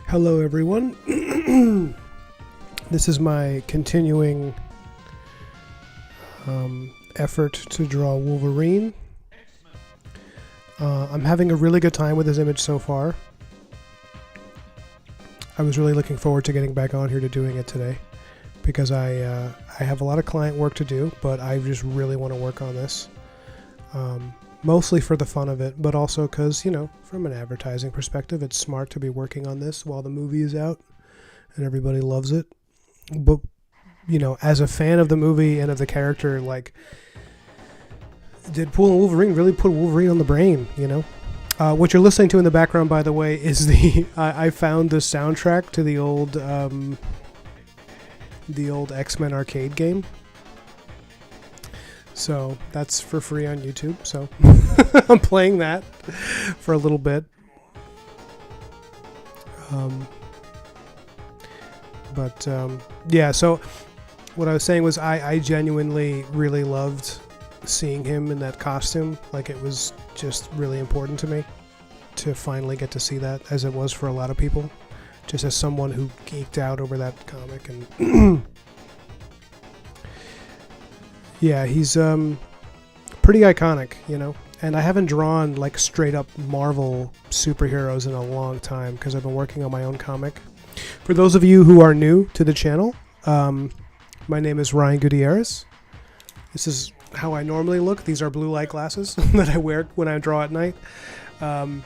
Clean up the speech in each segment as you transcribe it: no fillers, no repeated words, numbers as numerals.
Hello everyone. This is my continuing effort to draw Wolverine. I'm having a really good time with this image so far. I was really looking forward to getting back on here to doing it today because I have a lot of client work to do, but I just really want to work on this. Mostly for the fun of it, but also because, you know, from an advertising perspective, it's smart to be working on this while the movie is out and everybody loves it. But, you know, as a fan of the movie and of the character, like, did Wolverine really put Wolverine on the brain, you know? What you're listening to in the background, by the way, is I found the soundtrack to the old X-Men arcade game. So that's for free on YouTube. So I'm playing that for a little bit. Yeah, so what I was saying was I genuinely really loved seeing him in that costume. Like, it was just really important to me to finally get to see that, as it was for a lot of people, just as someone who geeked out over that comic. And yeah, he's pretty iconic, you know. And I haven't drawn like straight up Marvel superheroes in a long time because I've been working on my own comic. For those of you who are new to the channel, my name is Ryan Gutierrez. This is how I normally look. These are blue light glasses that I wear when I draw at night. I'm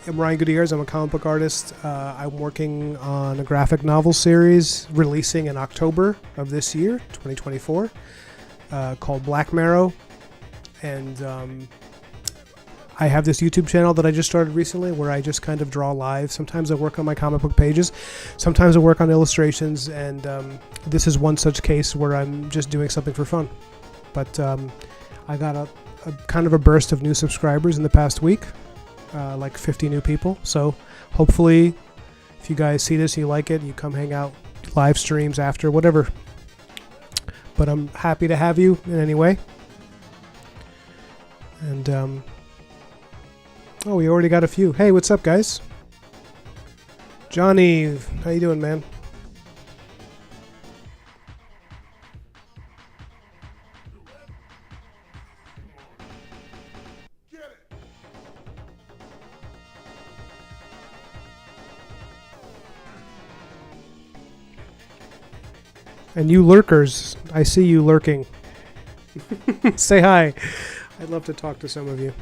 Ryan Gutierrez. I'm a comic book artist. I'm working on a graphic novel series releasing in October of this year, 2024, called BLACKMARROW. And I have this YouTube channel that I just started recently where I just kind of draw live. Sometimes I work on my comic book pages. Sometimes I work on illustrations. And this is one such case where I'm just doing something for fun. But I got a kind of a burst of new subscribers in the past week. Like 50 new people. So hopefully if you guys see this, you like it, you come hang out, live streams after, whatever. But I'm happy to have you in any way. And oh, we already got a few. Hey, what's up, guys? Johnny, how you doing, man? And you lurkers, I see you lurking. Say hi. I'd love to talk to some of you.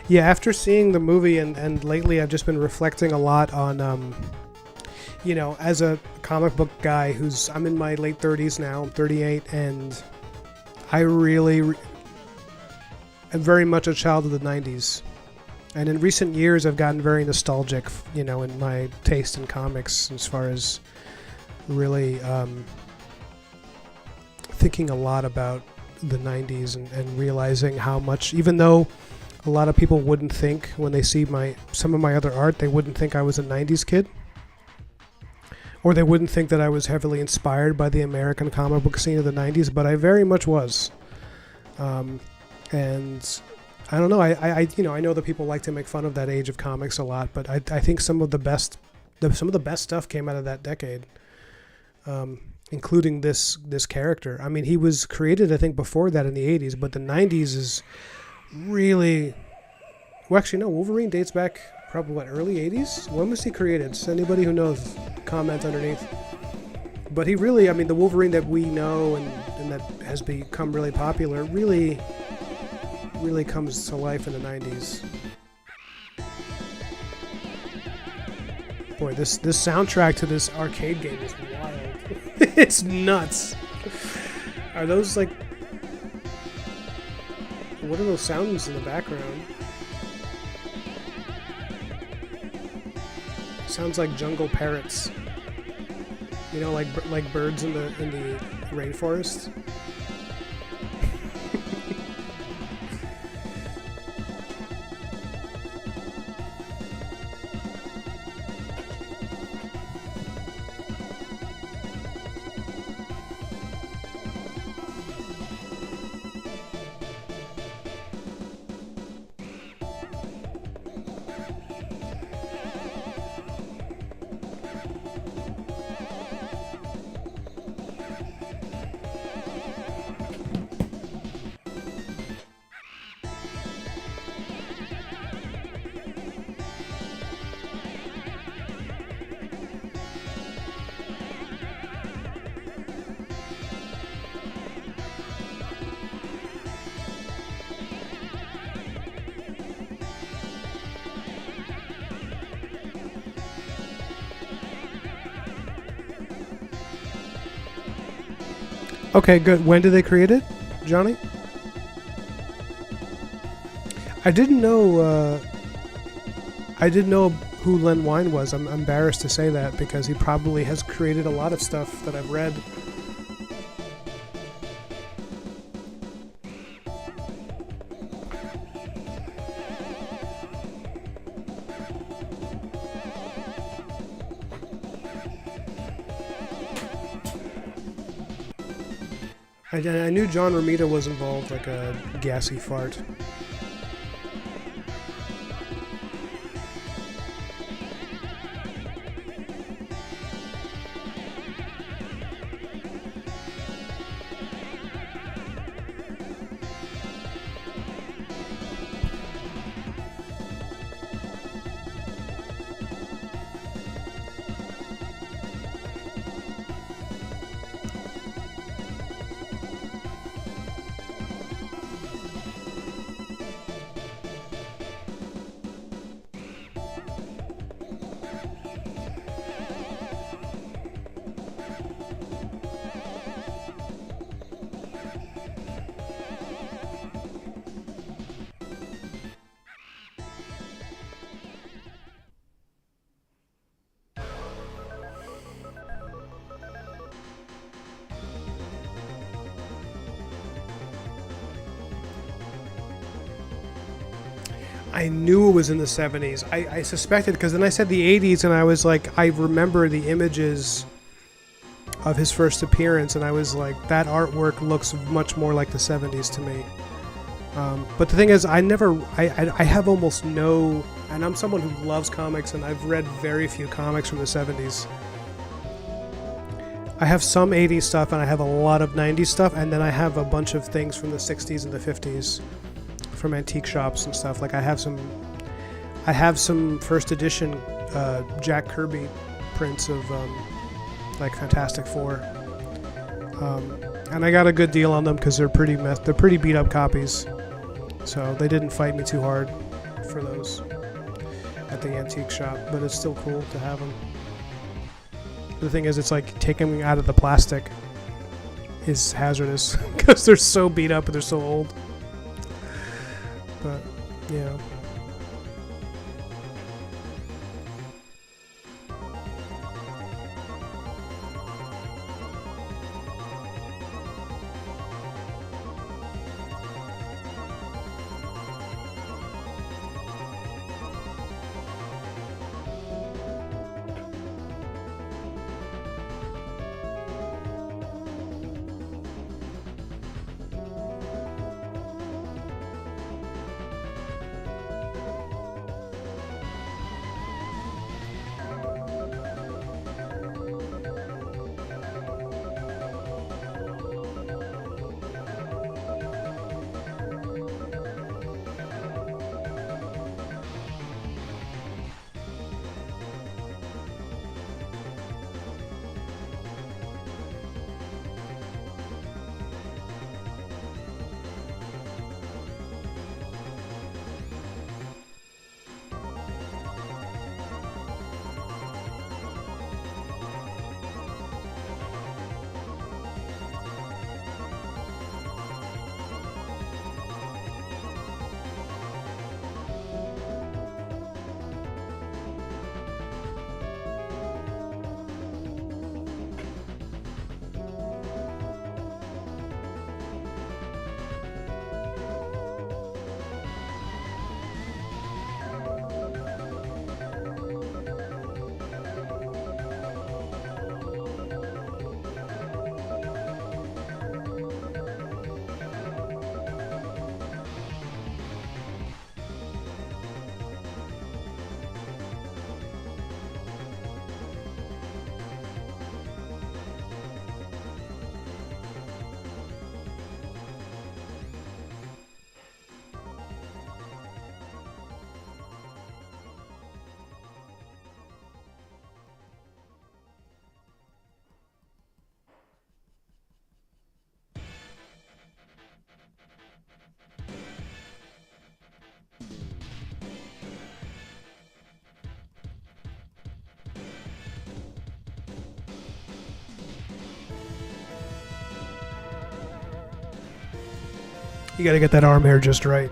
Yeah, after seeing the movie and lately I've just been reflecting a lot on, you know, as a comic book guy I'm in my late 30s now, I'm 38, and I really am very much a child of the 90s. And in recent years, I've gotten very nostalgic, you know, in my taste in comics, as far as really thinking a lot about the 90s and realizing how much, even though a lot of people wouldn't think when they see some of my other art, they wouldn't think I was a 90s kid. Or they wouldn't think that I was heavily inspired by the American comic book scene of the 90s, but I very much was. And I don't know. You know, I know that people like to make fun of that age of comics a lot, but I think some of the best stuff came out of that decade, including this character. I mean, he was created, I think, before that in the 80s, but the 90s is really. Well, actually, no. Wolverine dates back probably early 80s. When was he created? So anybody who knows, comment underneath. But he really, I mean, the Wolverine that we know and that has become really popular really comes to life in the 90s. Boy, this soundtrack to this arcade game is wild. It's nuts. Are those like... What are those sounds in the background? Sounds like jungle parrots. You know, like birds in the rainforest. Okay, good. When did they create it, Johnny? I didn't know. I didn't know who Len Wein was. I'm embarrassed to say that because he probably has created a lot of stuff that I've read. I knew John Romita was involved, like a gassy fart. I knew it was in the 70s. I suspected, because then I said the 80s, and I was like, I remember the images of his first appearance, and I was like, that artwork looks much more like the 70s to me. But the thing is, I have almost no, and I'm someone who loves comics, and I've read very few comics from the 70s. I have some 80s stuff, and I have a lot of 90s stuff, and then I have a bunch of things from the 60s and the 50s. From antique shops and stuff. Like I have some first edition Jack Kirby prints of like Fantastic Four, and I got a good deal on them because they're pretty beat up copies, so they didn't fight me too hard for those at the antique shop. But it's still cool to have them. The thing is, it's like taking them out of the plastic is hazardous because they're so beat up and they're so old. But, yeah. You gotta get that arm hair just right.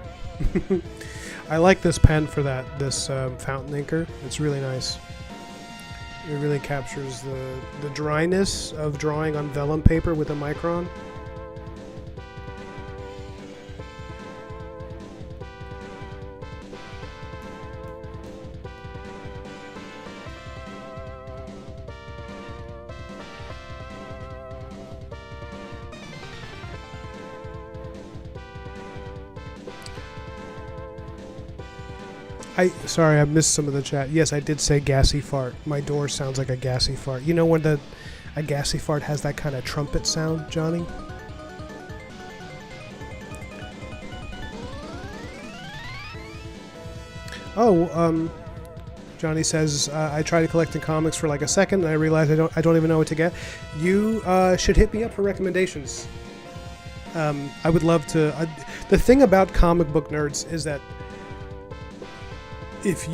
I like this pen for that, this fountain inker. It's really nice. It really captures the dryness of drawing on vellum paper with a micron. Sorry, I missed some of the chat. Yes, I did say gassy fart. My door sounds like a gassy fart. You know when a gassy fart has that kind of trumpet sound, Johnny? Oh, Johnny says I tried collecting comics for like a second and I realized I don't even know what to get. You should hit me up for recommendations. I would love to. The thing about comic book nerds is that it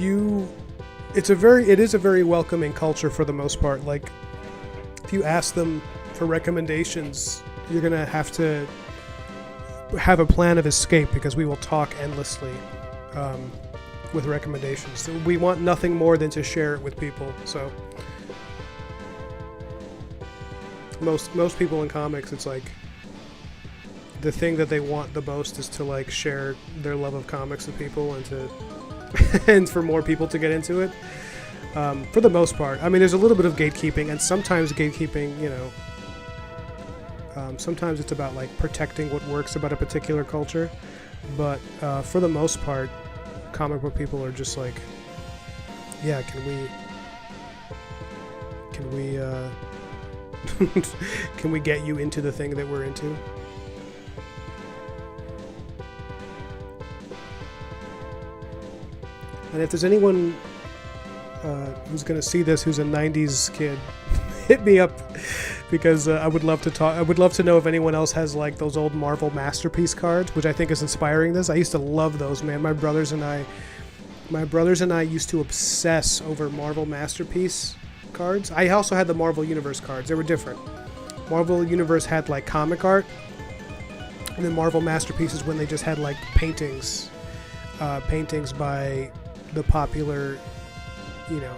is a very welcoming culture for the most part. Like, if you ask them for recommendations, you're gonna have to have a plan of escape because we will talk endlessly with recommendations. We want nothing more than to share it with people. So most people in comics, it's like the thing that they want the most is to like share their love of comics with people and to and for more people to get into it. For the most part, I mean, there's a little bit of gatekeeping, and sometimes gatekeeping, you know, sometimes it's about like protecting what works about a particular culture, but for the most part, comic book people are just like, yeah, can we can we get you into the thing that we're into? And if there's anyone who's going to see this who's a 90s kid, hit me up because I would love to talk. I would love to know if anyone else has like those old Marvel Masterpiece cards, which I think is inspiring this. I used to love those, man. My brothers and I used to obsess over Marvel Masterpiece cards. I also had the Marvel Universe cards. They were different. Marvel Universe had like comic art, and then Marvel Masterpieces when they just had like paintings by the popular, you know,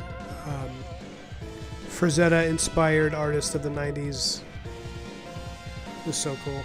Frazetta-inspired artist of the 90s. It was so cool.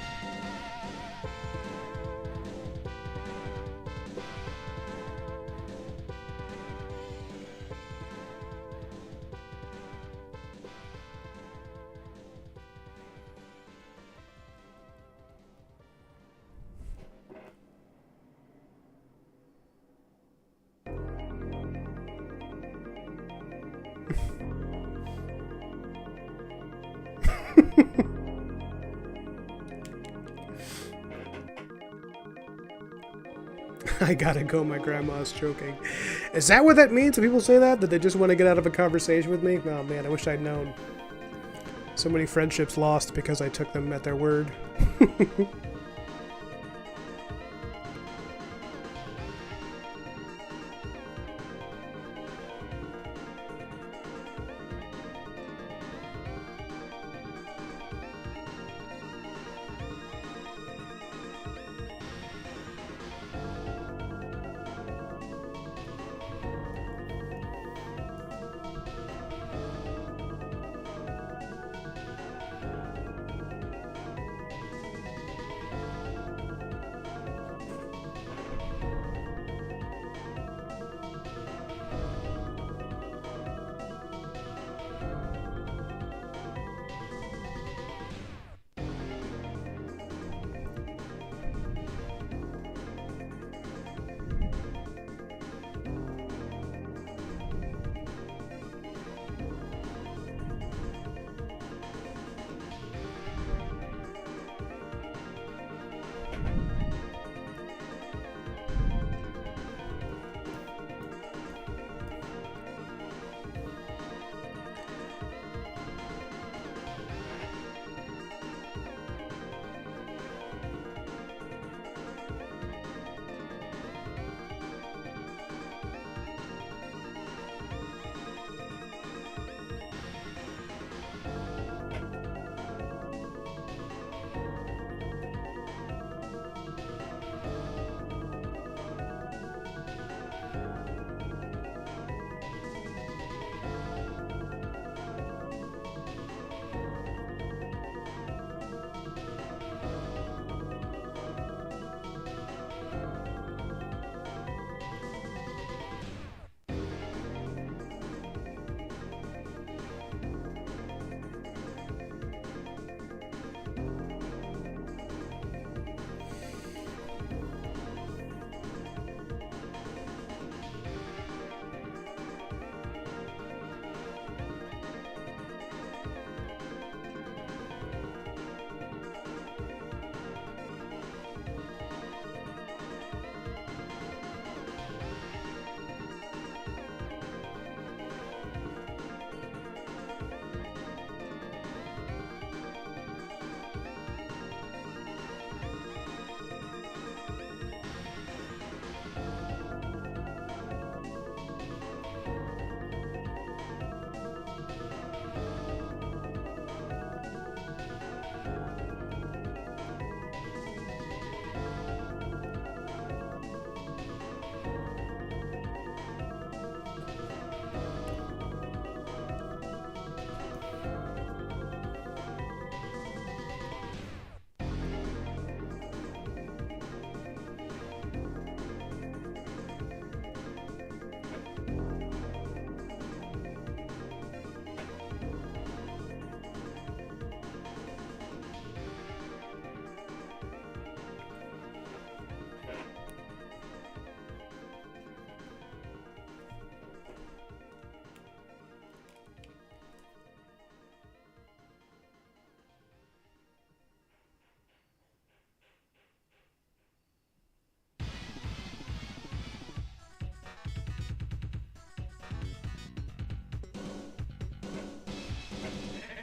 I gotta go, my grandma's choking. Is that what that means when people say that? That they just want to get out of a conversation with me? Oh man, I wish I'd known. So many friendships lost because I took them at their word.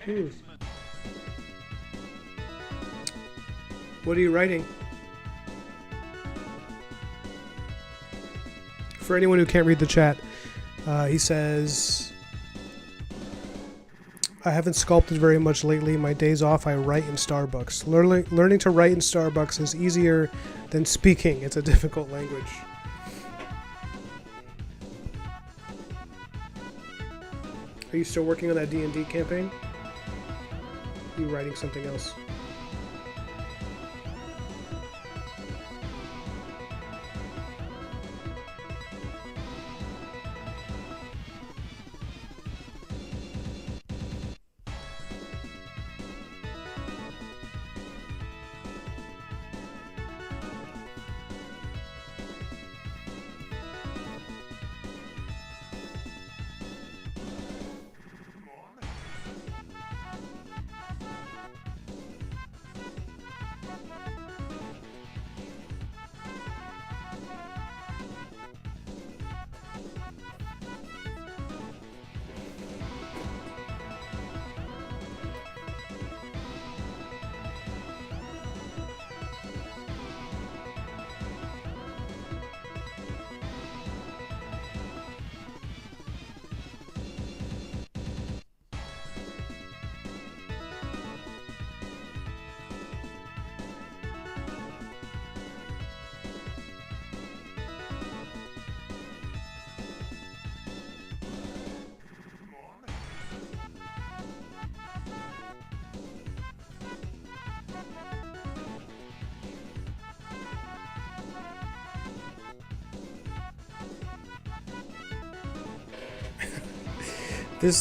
Hmm. What are you writing? For anyone who can't read the chat, he says, I haven't sculpted very much lately. My days off, I write in Starbucks. Learning to write in Starbucks is easier than speaking. It's a difficult language. Are you still working on that D&D campaign? Are you writing something else?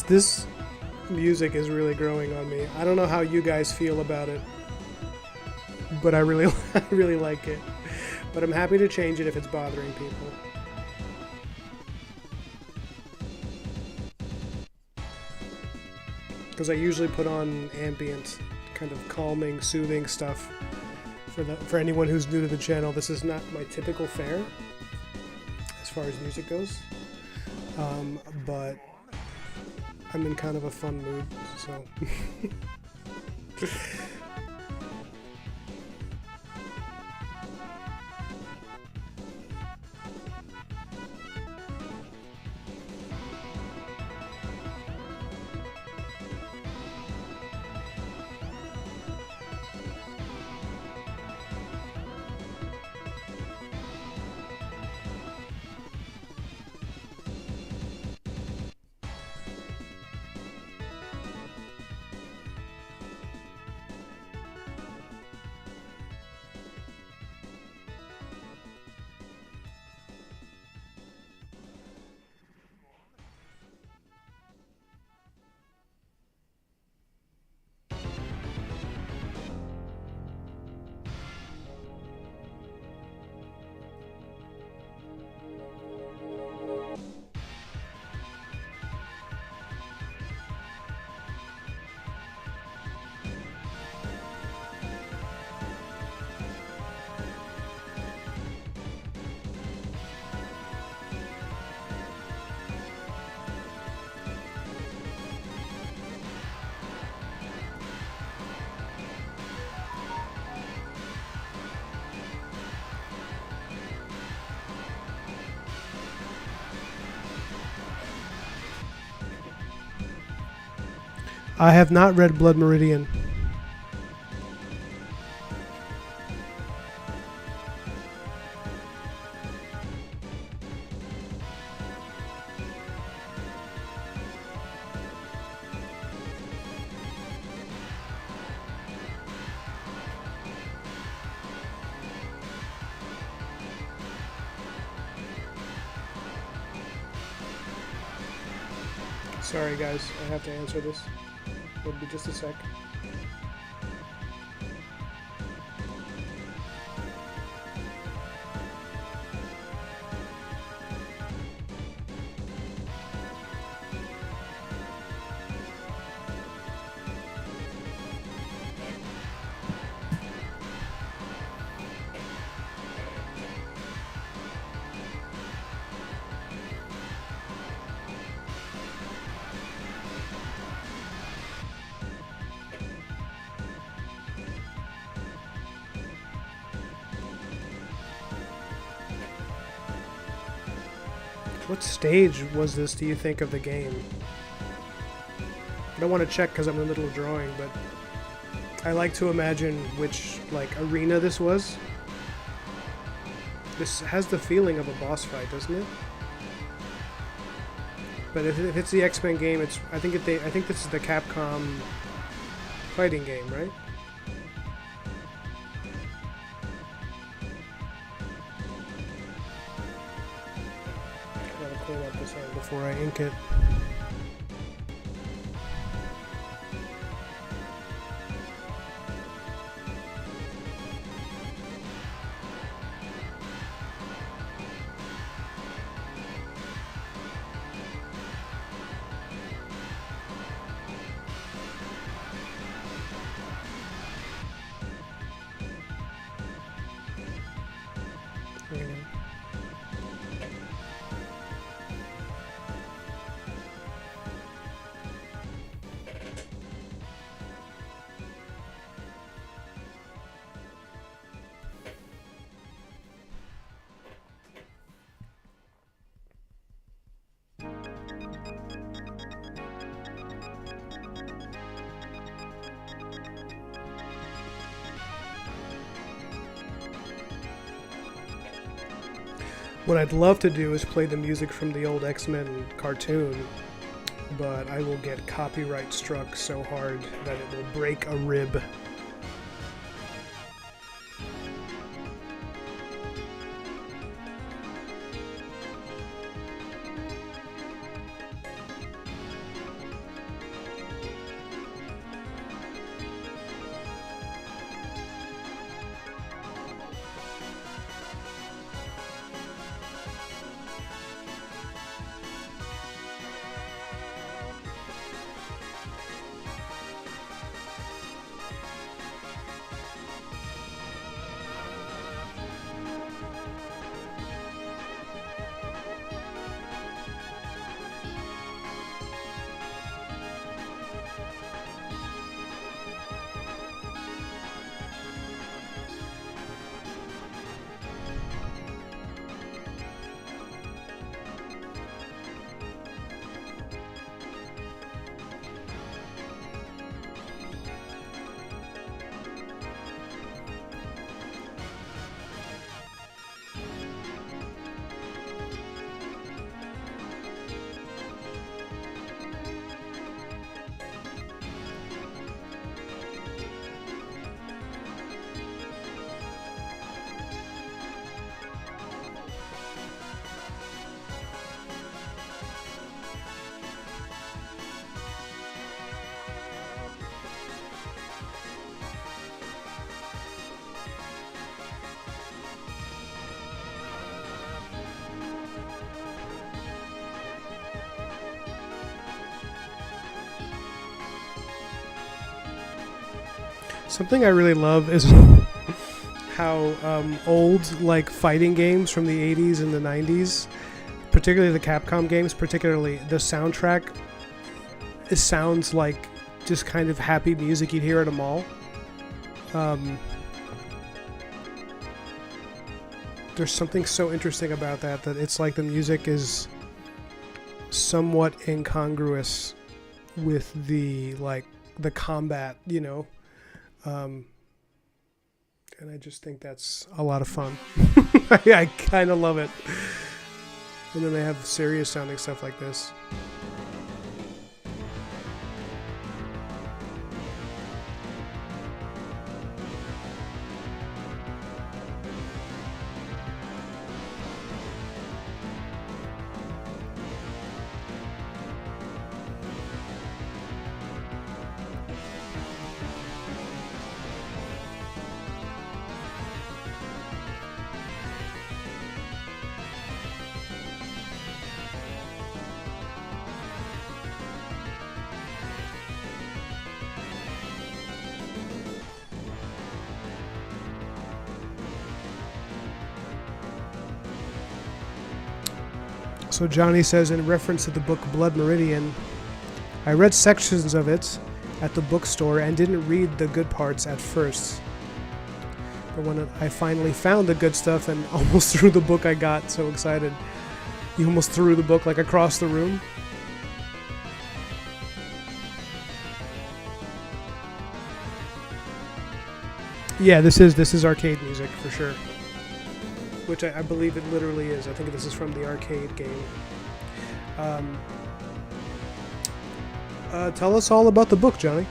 This music is really growing on me. I don't know how you guys feel about it, but I really I really like it. But I'm happy to change it if it's bothering people. Because I usually put on ambient, kind of calming, soothing stuff for anyone who's new to the channel. This is not my typical fare as far as music goes, but I'm in kind of a fun mood, so. I have not read Blood Meridian. Sorry guys, I have to answer this. It'll be just a sec. What stage was this, do you think, of the game? I don't want to check because I'm in the middle of drawing, but I like to imagine which, like, arena this was. This has the feeling of a boss fight, doesn't it? But if it's the X-Men game, it's I think this is the Capcom fighting game, right? Gotta clean up this out before I ink it. What I'd love to do is play the music from the old X-Men cartoon, but I will get copyright struck so hard that it will break a rib. Something I really love is how old, like, fighting games from the 80s and the 90s, particularly the Capcom games, particularly the soundtrack, it sounds like just kind of happy music you'd hear at a mall. There's something so interesting about that it's like the music is somewhat incongruous with the, like, the combat, you know. And I just think that's a lot of fun. I kind of love it. And then they have serious sounding stuff like this. So Johnny says, in reference to the book Blood Meridian, I read sections of it at the bookstore and didn't read the good parts at first. But when I finally found the good stuff and almost threw the book, I got so excited. You almost threw the book like across the room. Yeah, this is arcade music for sure. Which I believe it literally is. I think this is from the arcade game. Tell us all about the book, Johnny.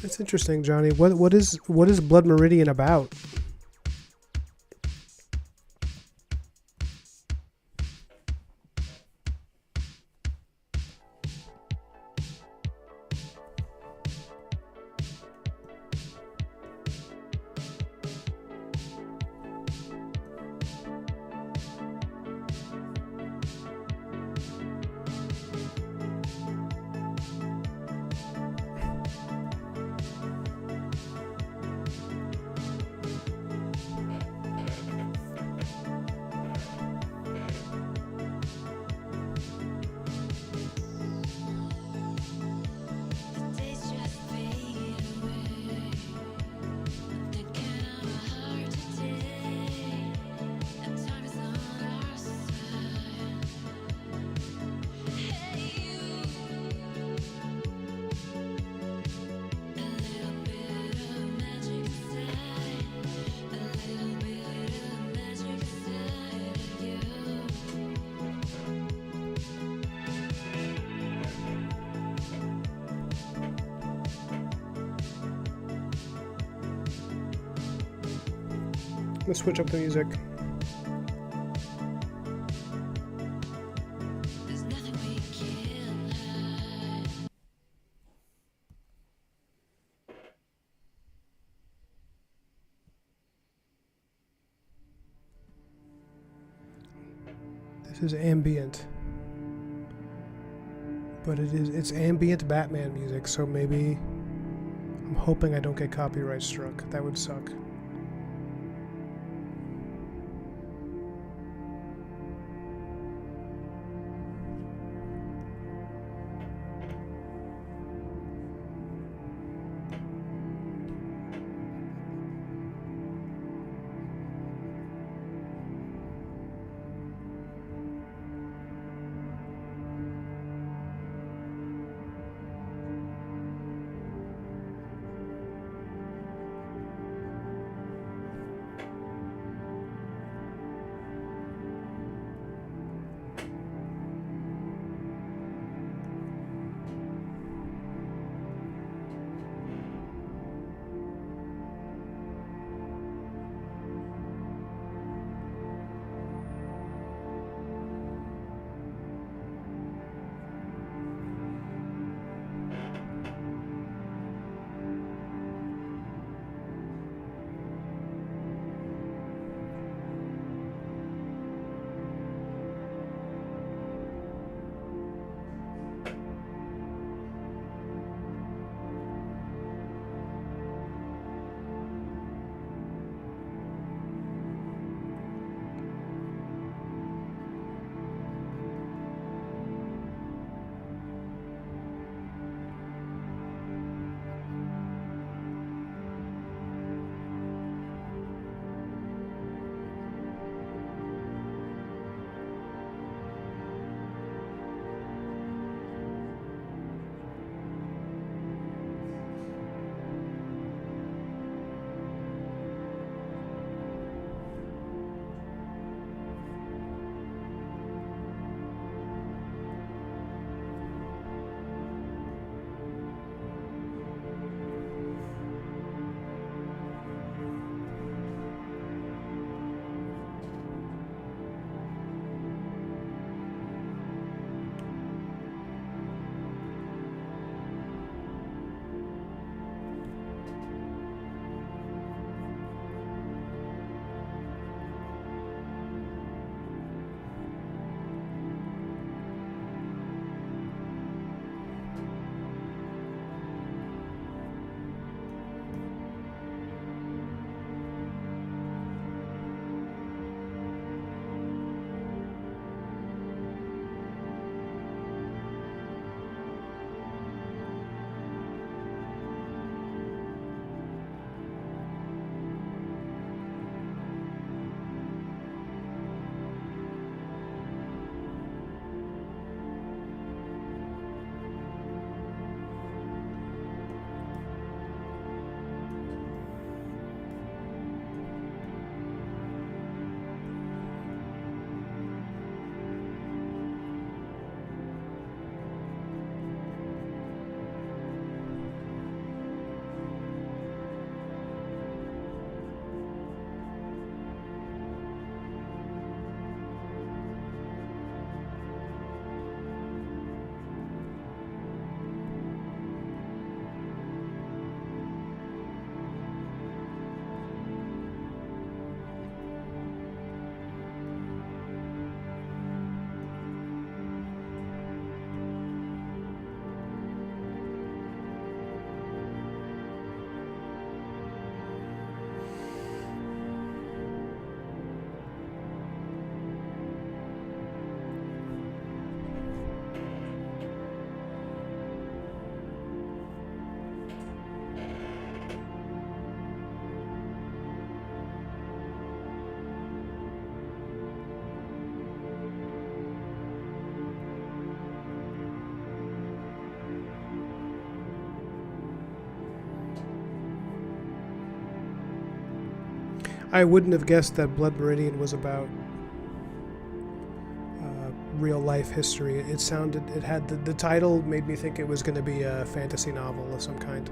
It's interesting, Johnny. What is Blood Meridian about? Let's switch up the music. This is ambient. But it's ambient Batman music, so maybe I'm hoping I don't get copyright struck. That would suck. I wouldn't have guessed that Blood Meridian was about real life history. It had the title made me think it was going to be a fantasy novel of some kind.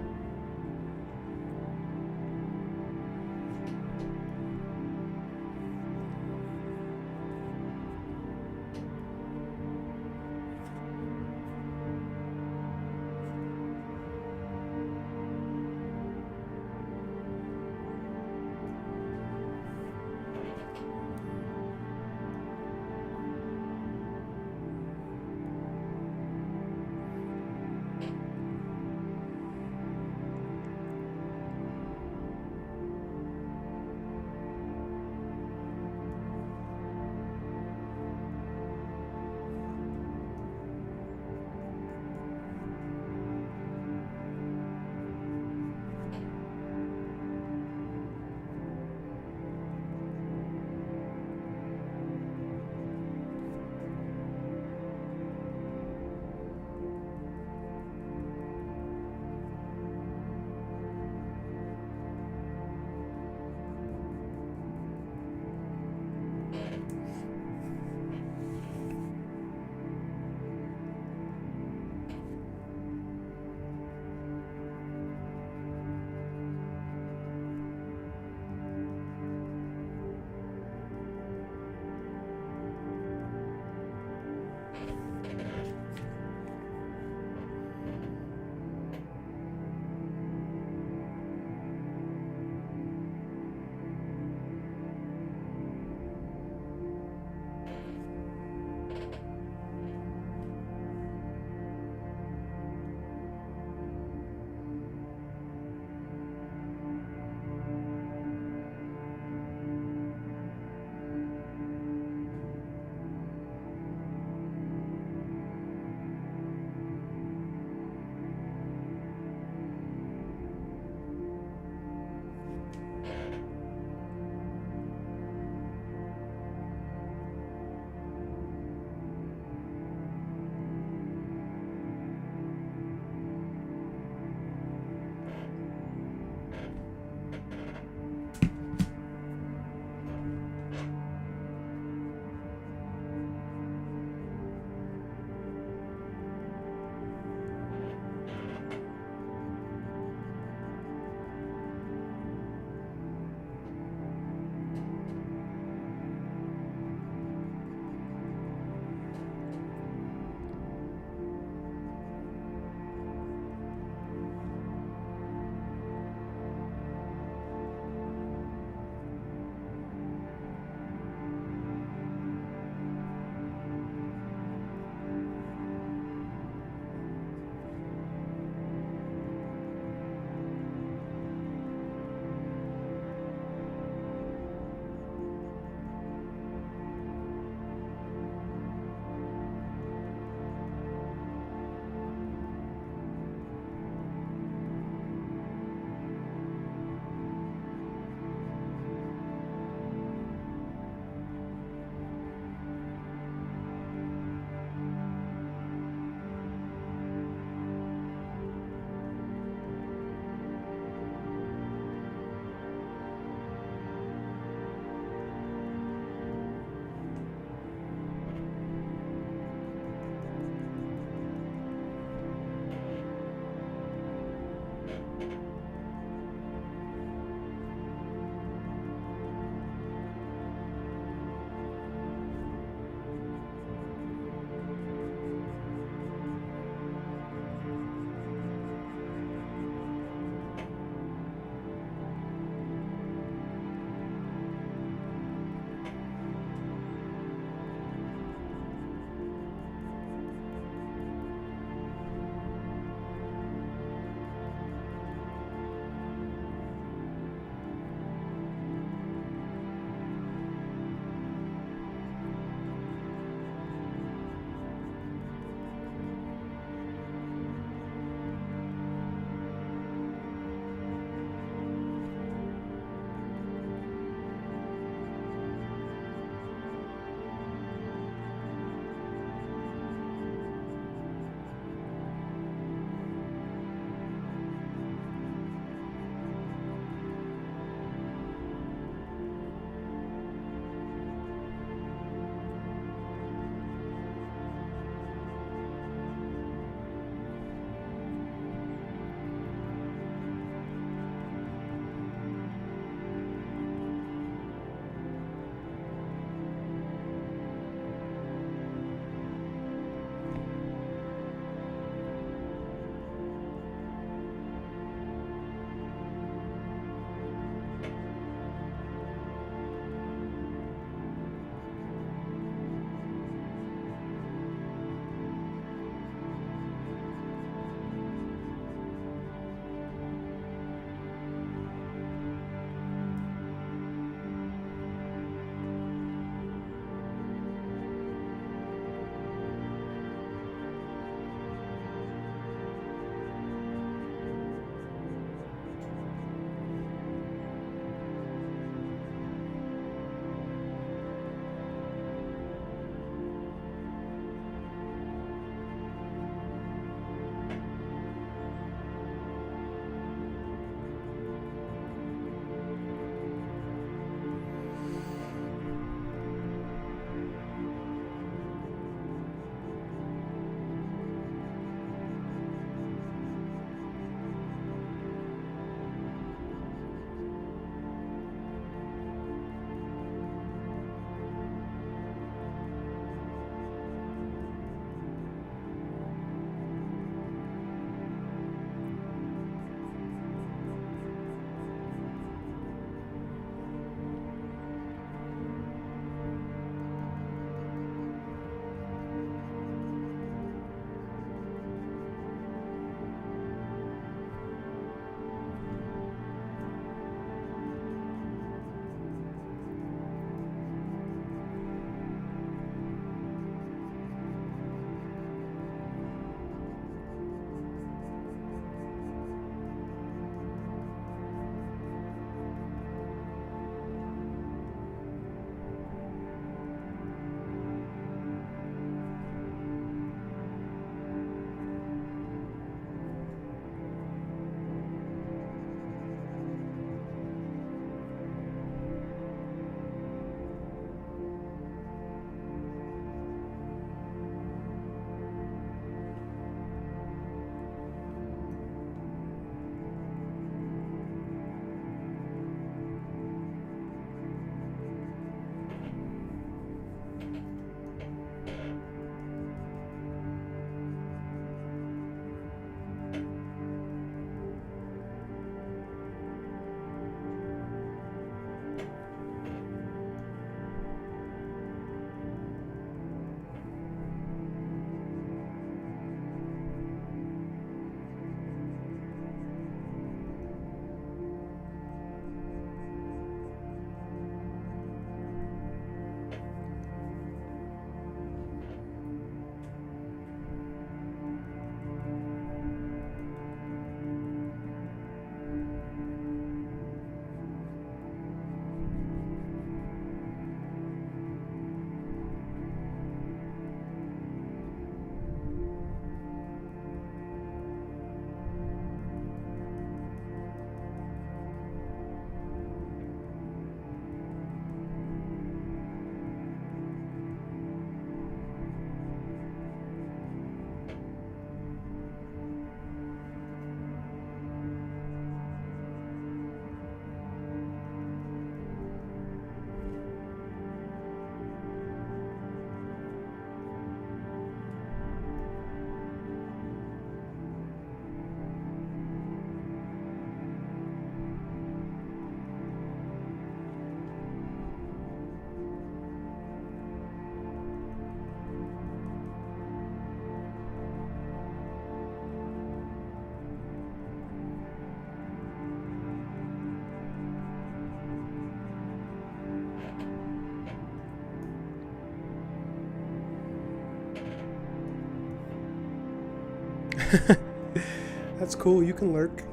That's cool. You can lurk.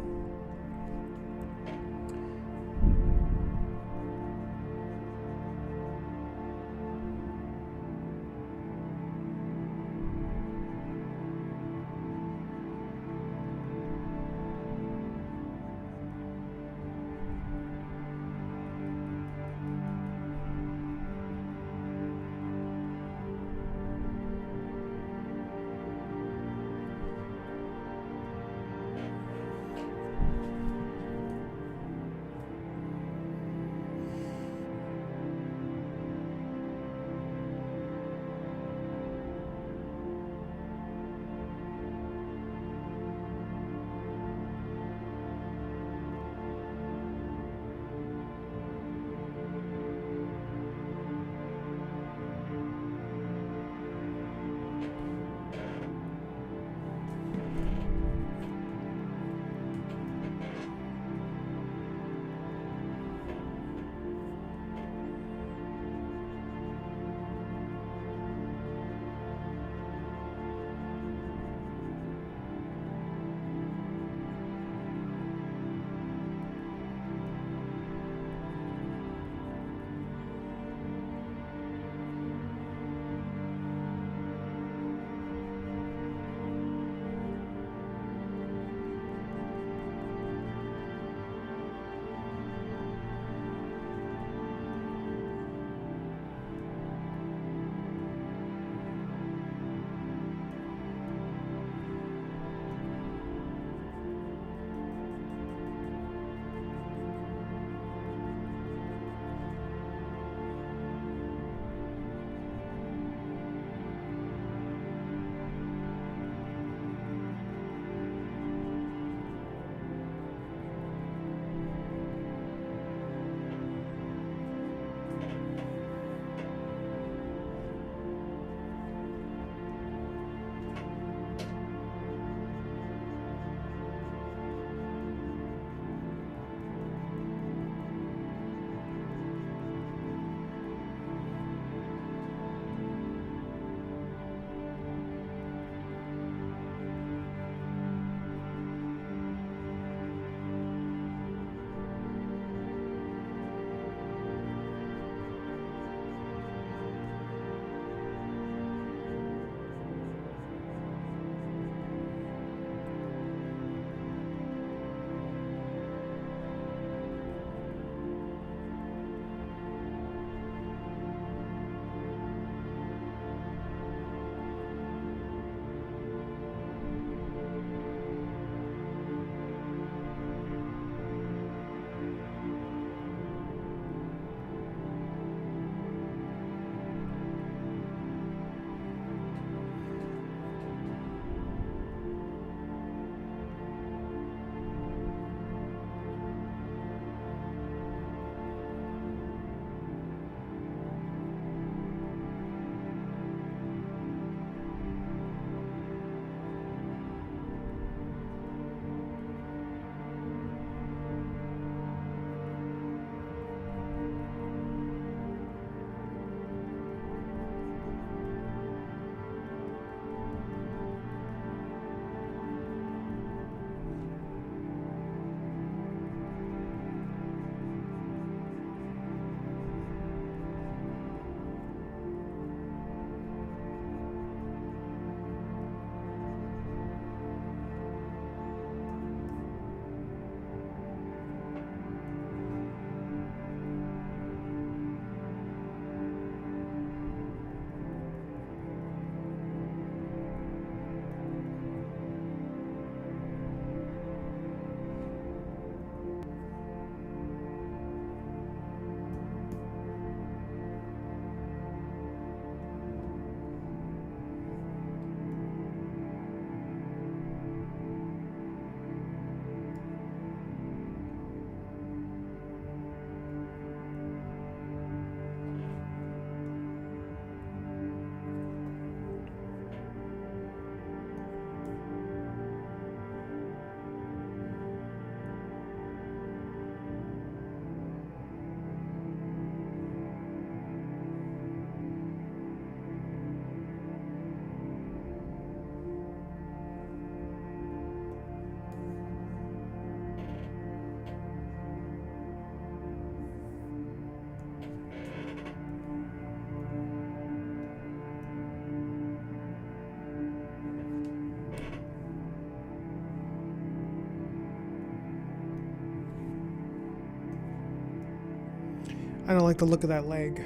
I don't like the look of that leg.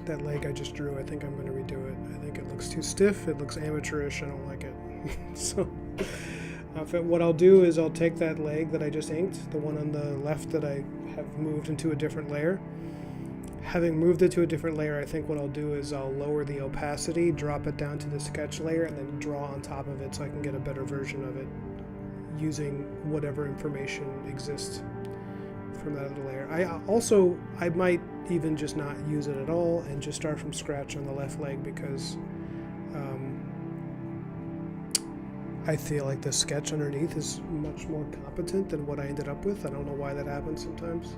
That leg I just drew, I think I'm going to redo it. I think it looks too stiff, it looks amateurish, I don't like it. So what I'll do is I'll take that leg that I just inked, the one on the left that I have moved into a different layer. Having moved it to a different layer, I think what I'll do is I'll lower the opacity, drop it down to the sketch layer, and then draw on top of it so I can get a better version of it using whatever information exists from that other layer. I might even just not use it at all and just start from scratch on the left leg because I feel like the sketch underneath is much more competent than what I ended up with. I don't know why that happens sometimes.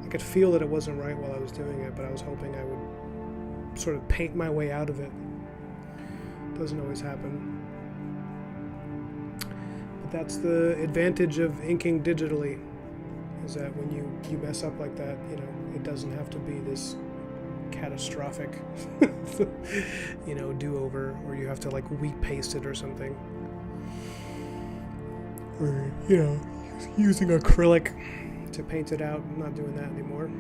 I could feel that it wasn't right while I was doing it, but I was hoping I would sort of paint my way out of it. Doesn't always happen. But that's the advantage of inking digitally, is that when you mess up like that, you know, it doesn't have to be this catastrophic, you know, do-over, or you have to like wheat paste it or something. Or, you know, using acrylic to paint it out. I'm not doing that anymore.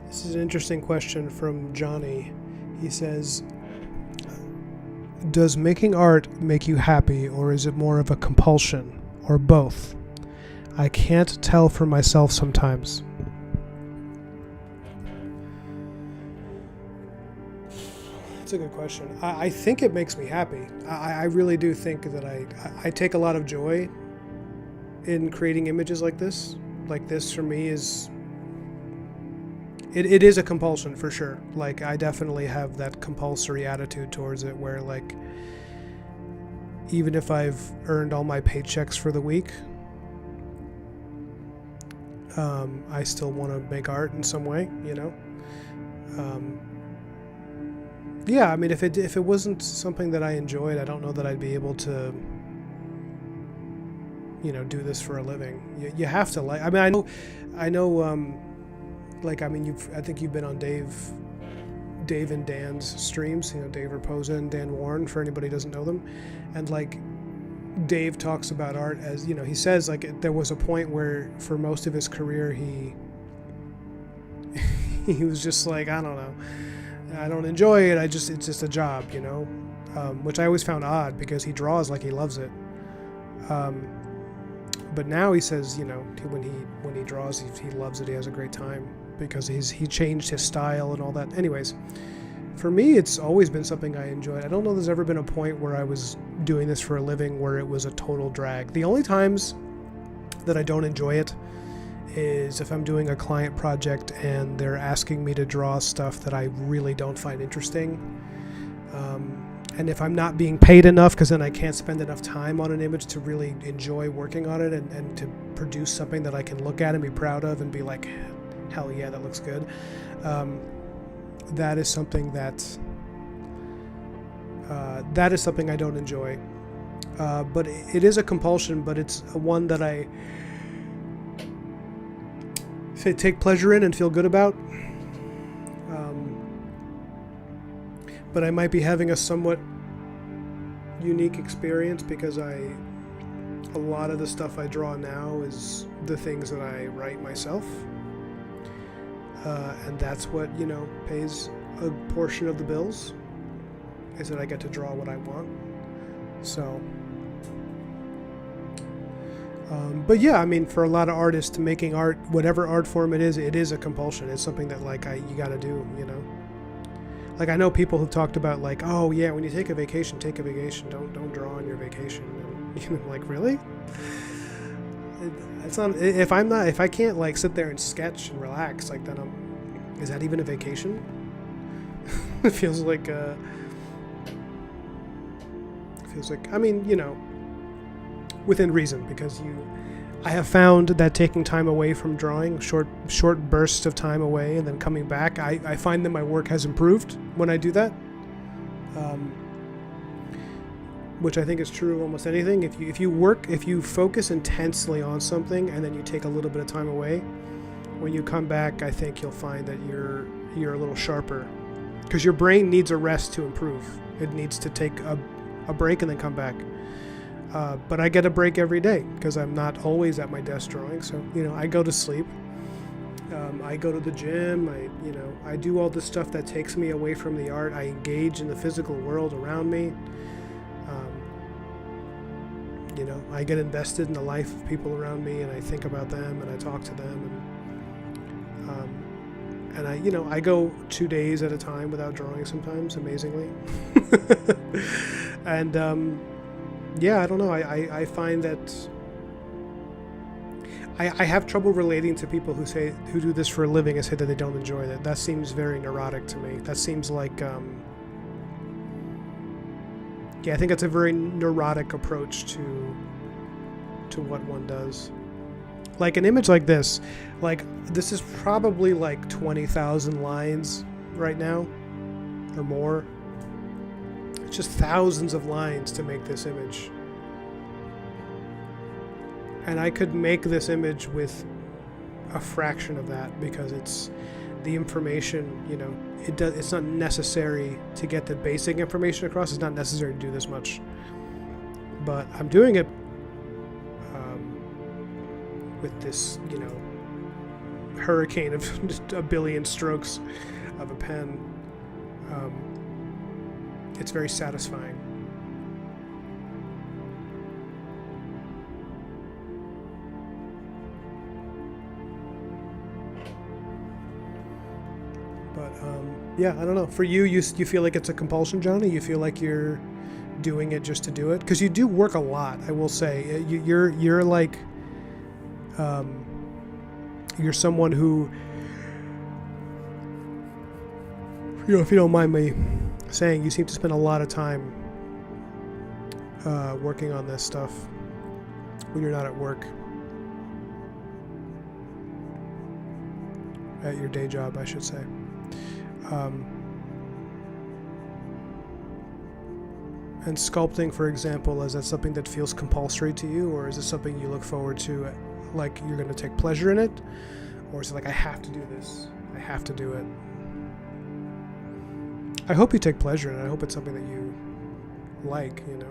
This is an interesting question from Johnny. He says, does making art make you happy, or is it more of a compulsion, or both? I can't tell for myself sometimes. That's a good question. I think it makes me happy. I really do think that I take a lot of joy in creating images like this. Like this for me is... It is a compulsion for sure. Like I definitely have that compulsory attitude towards it where like even if I've earned all my paychecks for the week, I still want to make art in some way, you know? Yeah, I mean, if it wasn't something that I enjoyed, I don't know that I'd be able to, you know, do this for a living. You have to like. I mean, I know. Like, I mean, I think you've been on Dave and Dan's streams. You know, Dave Raposa and Dan Warren. For anybody who doesn't know them, and like, Dave talks about art as, you know, he says like there was a point where for most of his career he was just like, I don't know. I don't enjoy it. It's just a job, you know, which I always found odd because he draws like he loves it. But now he says, you know, when he draws, he loves it. He has a great time because he changed his style and all that. Anyways, for me, it's always been something I enjoyed. I don't know there's ever been a point where I was doing this for a living where it was a total drag. The only times that I don't enjoy it is if I'm doing a client project and they're asking me to draw stuff that I really don't find interesting. And if I'm not being paid enough, because then I can't spend enough time on an image to really enjoy working on it and to produce something that I can look at and be proud of and be like, hell yeah, that looks good. That is something that I don't enjoy. But it is a compulsion, but it's one that I take pleasure in and feel good about. But I might be having a somewhat unique experience because a lot of the stuff I draw now is the things that I write myself. And that's what, you know, pays a portion of the bills, is that I get to draw what I want. So, but yeah, I mean, for a lot of artists, making art, whatever art form it is a compulsion. It's something that like you got to do, you know. Like I know people who've talked about like, oh yeah, when you take a vacation, take a vacation. Don't draw on your vacation. And, you know, like really? It's not. If I can't like sit there and sketch and relax, like then is that even a vacation? It feels like. I mean, you know, within reason, because I have found that taking time away from drawing, short bursts of time away and then coming back, I find that my work has improved when I do that. Which I think is true of almost anything. If you focus intensely on something and then you take a little bit of time away, when you come back, I think you'll find that you're a little sharper, because your brain needs a rest to improve. It needs to take a break and then come back. But I get a break every day because I'm not always at my desk drawing. So, you know, I go to sleep. I go to the gym. I do all the stuff that takes me away from the art. I engage in the physical world around me. You know, I get invested in the life of people around me, and I think about them, and I talk to them, and I go 2 days at a time without drawing sometimes, amazingly. And yeah, I don't know. I find that I have trouble relating to people who do this for a living and say that they don't enjoy it. That seems very neurotic to me. That seems like yeah, I think it's a very neurotic approach to what one does. Like an image like this is probably like 20,000 lines right now or more. It's just thousands of lines to make this image. And I could make this image with a fraction of that, because it's the information, you know, it's not necessary to get the basic information across. It's not necessary to do this much. But I'm doing it with this, you know, hurricane of just a billion strokes of a pen. It's very satisfying. But yeah, I don't know. For you, you feel like it's a compulsion, Johnny? You feel like you're doing it just to do it? Because you do work a lot, I will say. You're like you're someone who, if you don't mind me saying, you seem to spend a lot of time working on this stuff when you're not at work, at your day job, I should say. And sculpting, for example, is that something that feels compulsory to you, or is it something you look forward to, like you're going to take pleasure in it, or is it like, I have to do this, I have to do it? I hope you take pleasure in it. I hope it's something that you like, you know.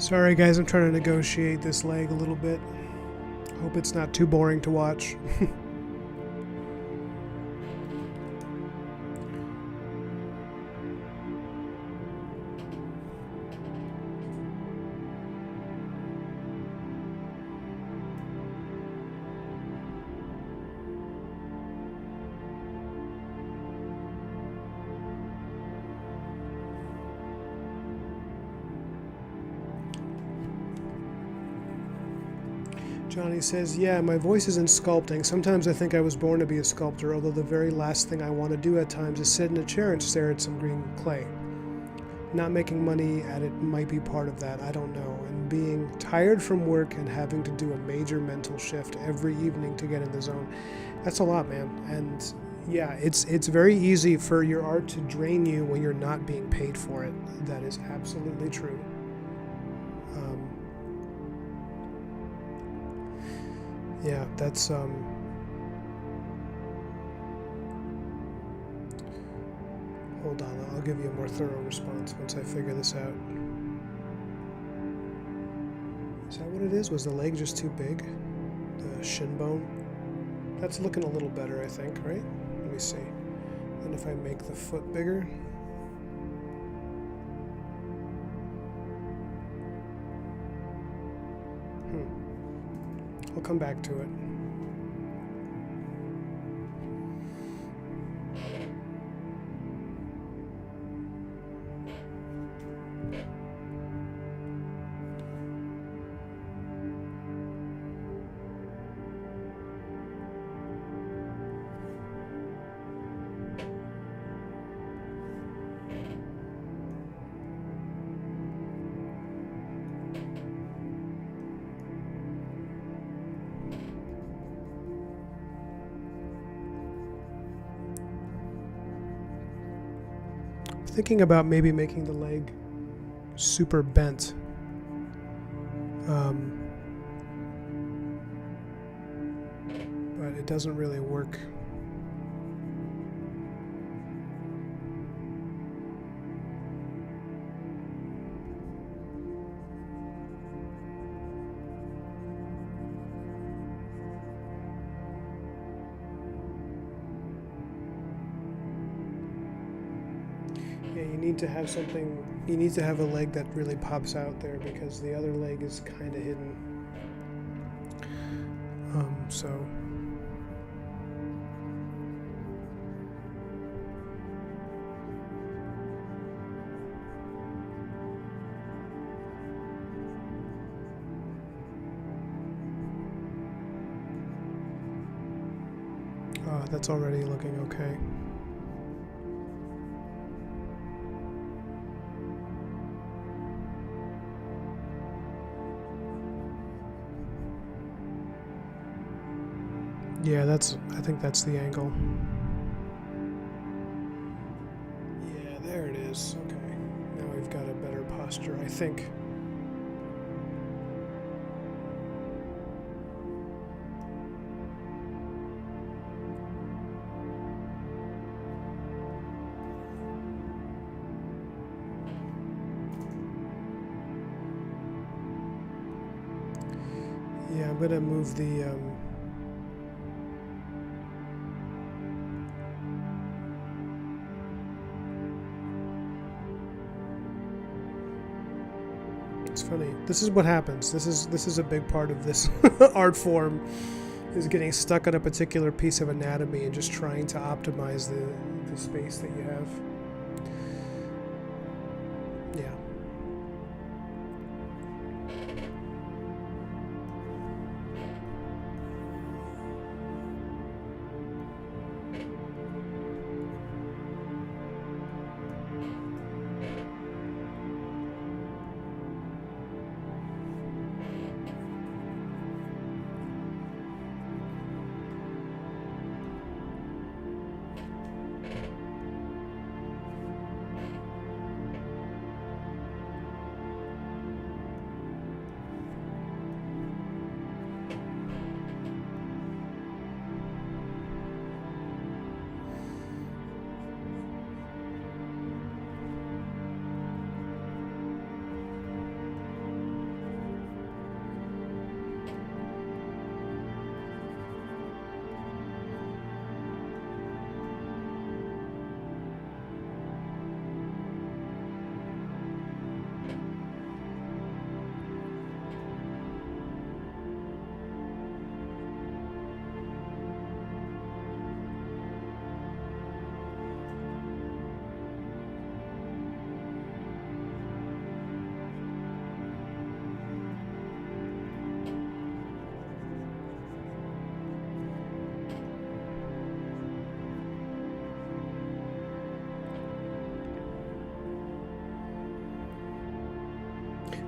Sorry guys, I'm trying to negotiate this leg a little bit. Hope it's not too boring to watch. Johnny says, yeah, my voice is in sculpting. Sometimes I think I was born to be a sculptor, although the very last thing I want to do at times is sit in a chair and stare at some green clay. Not making money at it might be part of that, I don't know. And being tired from work and having to do a major mental shift every evening to get in the zone, that's a lot, man. And yeah, it's very easy for your art to drain you when you're not being paid for it. That is absolutely true. Yeah, that's hold on, I'll give you a more thorough response once I figure this out. Is that what it is? Was the leg just too big? The shin bone? That's looking a little better, I think, right? Let me see. And if I make the foot bigger? I'll come back to it. Thinking about maybe making the leg super bent. But it doesn't really work. Yeah, you need to have something, you need to have a leg that really pops out there because the other leg is kind of hidden. That's already looking okay. Yeah, I think that's the angle. Yeah, there it is. Okay. Now we've got a better posture, I think. Yeah, I'm gonna move the It's funny. This is what happens. This is a big part of this art form, is getting stuck on a particular piece of anatomy and just trying to optimize the space that you have. Yeah.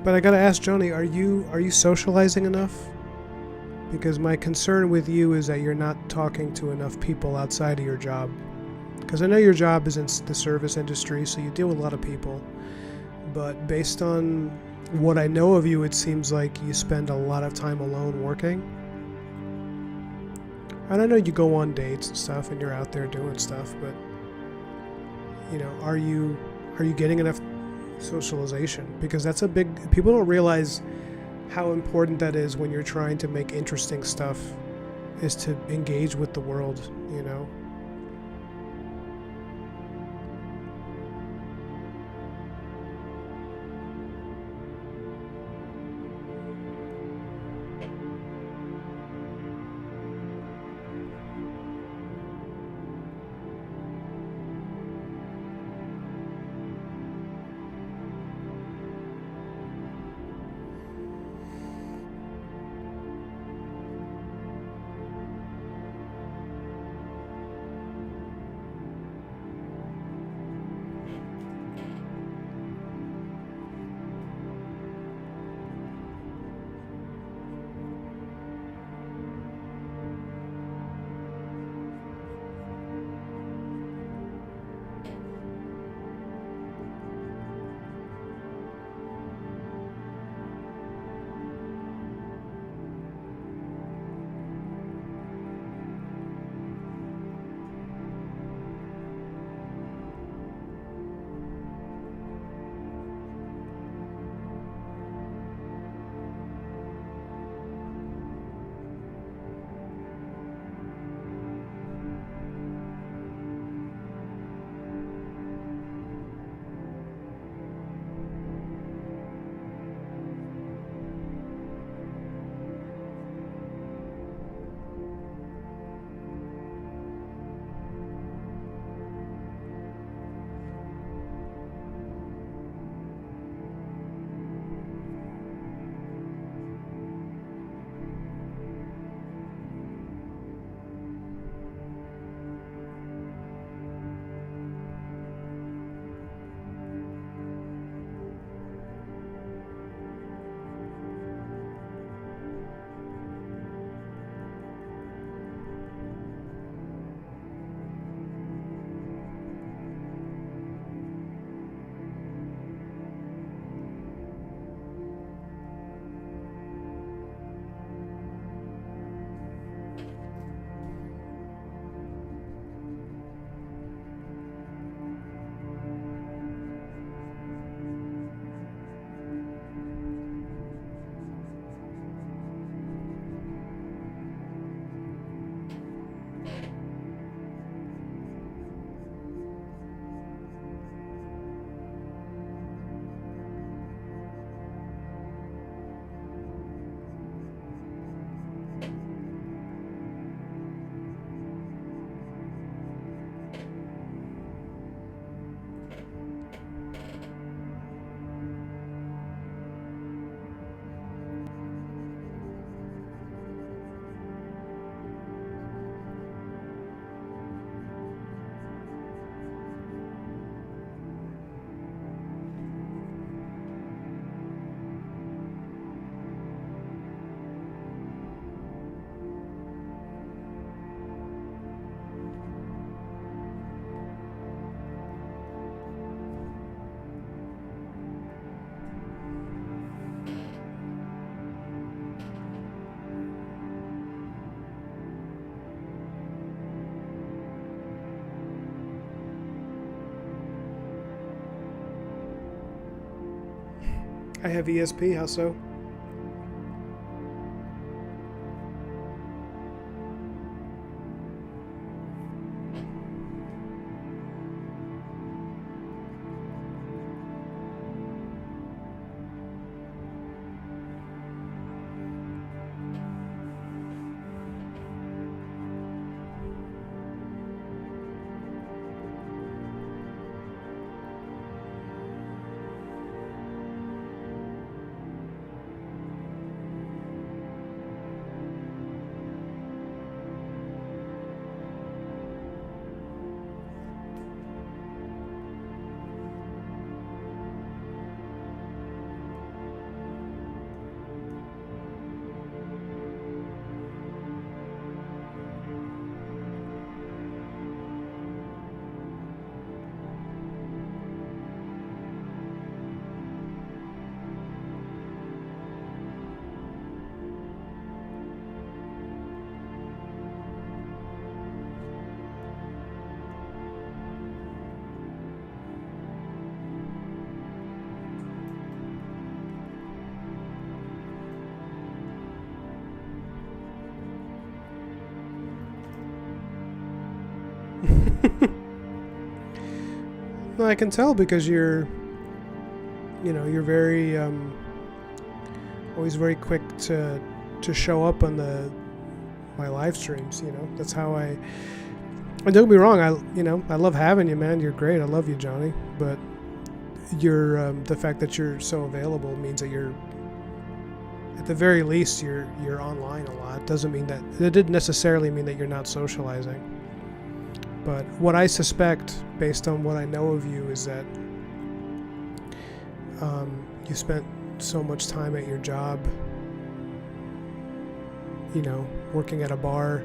But I gotta ask Johnny, are you socializing enough? Because my concern with you is that you're not talking to enough people outside of your job. Because I know your job is in the service industry, so you deal with a lot of people. But based on what I know of you, it seems like you spend a lot of time alone working. And I know you go on dates and stuff, and you're out there doing stuff, but are you getting enough socialization? Because that's a big. People don't realize how important that is when you're trying to make interesting stuff, is to engage with the world, I have ESP, how so? No, I can tell because you're very always very quick to show up on my live streams. That's how I. And don't get me wrong, I love having you, man. You're great. I love you, Johnny. But the fact that you're so available means that you're, at the very least, you're online a lot. Doesn't mean that it didn't necessarily mean that you're not socializing. But what I suspect, based on what I know of you, is that you spent so much time at your job, working at a bar,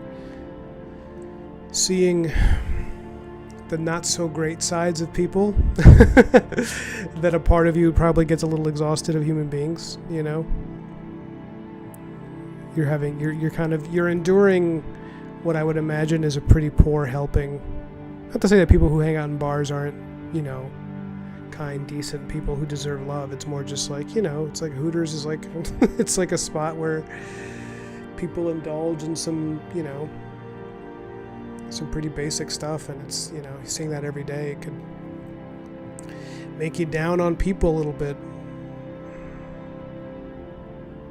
seeing the not so great sides of people, that a part of you probably gets a little exhausted of human beings. You're enduring what I would imagine is a pretty poor helping. Not to say that people who hang out in bars aren't, kind, decent people who deserve love. It's more just like, it's like Hooters is like, it's like a spot where people indulge in some, some pretty basic stuff, and it's, seeing that every day, it could make you down on people a little bit.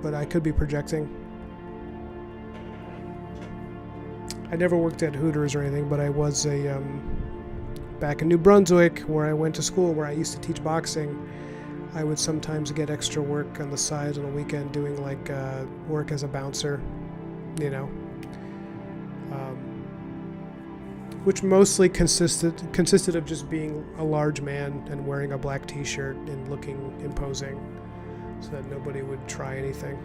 But I could be projecting. I never worked at Hooters or anything, but I was back in New Brunswick, where I went to school, where I used to teach boxing. I would sometimes get extra work on the side on the weekend, doing like work as a bouncer, which mostly consisted of just being a large man and wearing a black t-shirt and looking imposing, so that nobody would try anything.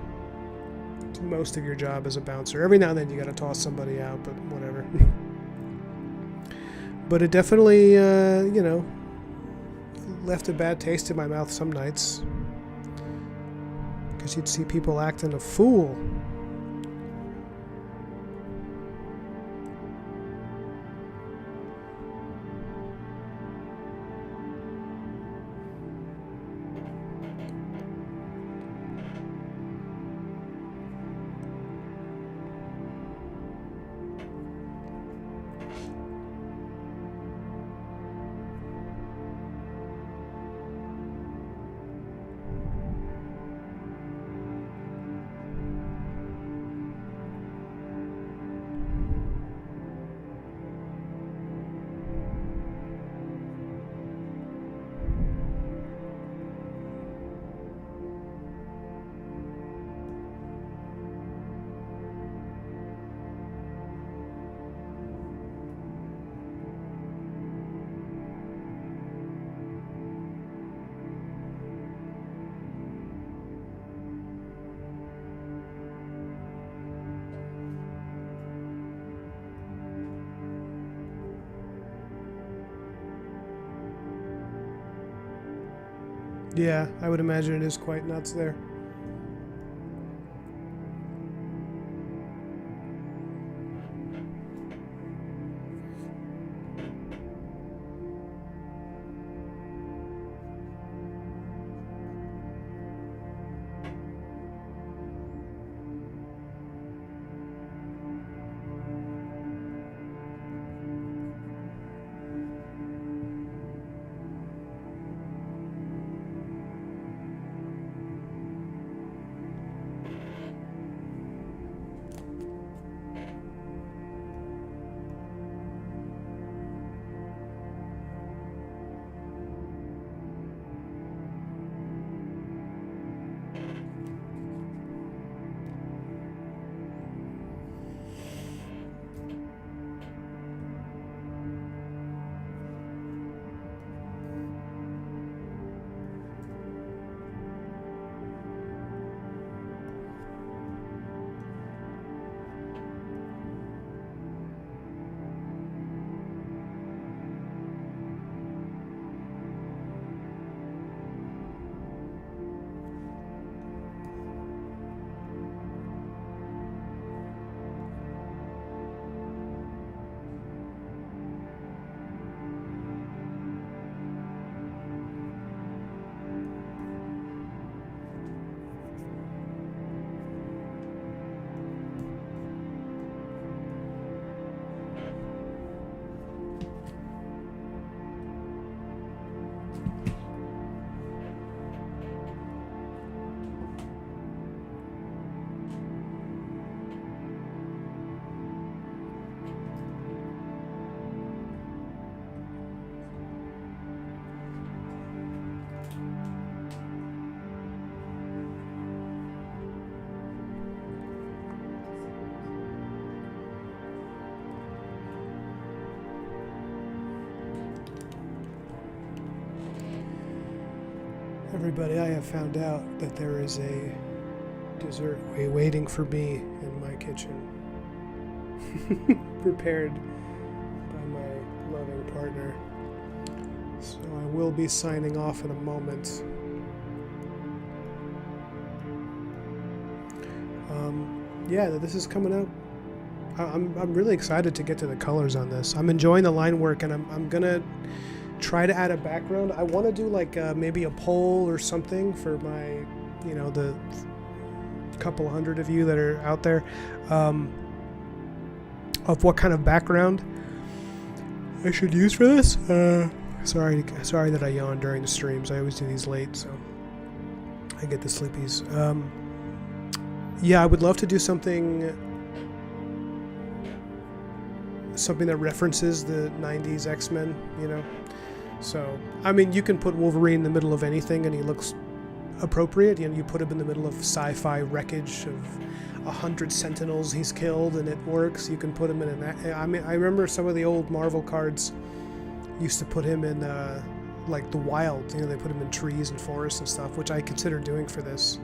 It's most of your job as a bouncer. Every now and then you got to toss somebody out, but whatever. But it definitely, left a bad taste in my mouth some nights, because you'd see people acting a fool. Yeah, I would imagine it is quite nuts there. Everybody, I have found out that there is a dessert waiting for me in my kitchen. Prepared by my loving partner. So I will be signing off in a moment. Yeah, this is coming out. I'm really excited to get to the colors on this. I'm enjoying the line work, and I'm gonna try to add a background. I want to do like maybe a poll or something for my, you know, the couple hundred of you that are out there, of what kind of background I should use for this. Sorry that I yawn during the streams. I always do these late, so I get the sleepies. Yeah, I would love to do something that references the 90s X-Men, you know. So, I mean, you can put Wolverine in the middle of anything and he looks appropriate. You know, you put him in the middle of sci-fi wreckage of 100 Sentinels he's killed and it works. You can put him in I mean, I remember some of the old Marvel cards used to put him in like the wild. You know, they put him in trees and forests and stuff, which I consider doing for this.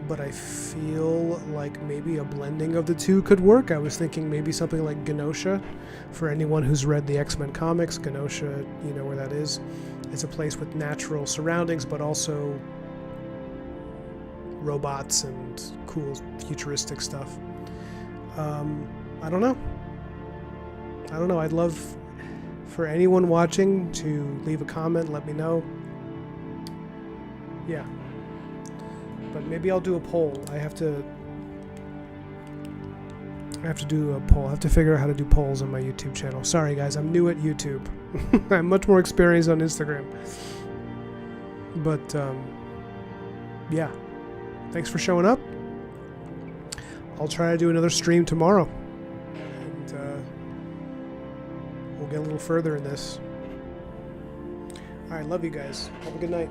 But I feel like maybe a blending of the two could work. I was thinking maybe something like Genosha. For anyone who's read the X-Men comics, Genosha, you know where that is. It's a place with natural surroundings, but also robots and cool futuristic stuff. I don't know. I'd love for anyone watching to leave a comment, let me know. Yeah. But maybe I'll do a poll. I have to do a poll. I have to figure out how to do polls on my YouTube channel. Sorry guys, I'm new at YouTube. I'm much more experienced on Instagram. But yeah. Thanks for showing up. I'll try to do another stream tomorrow. And we'll get a little further in this. Alright, love you guys. Have a good night.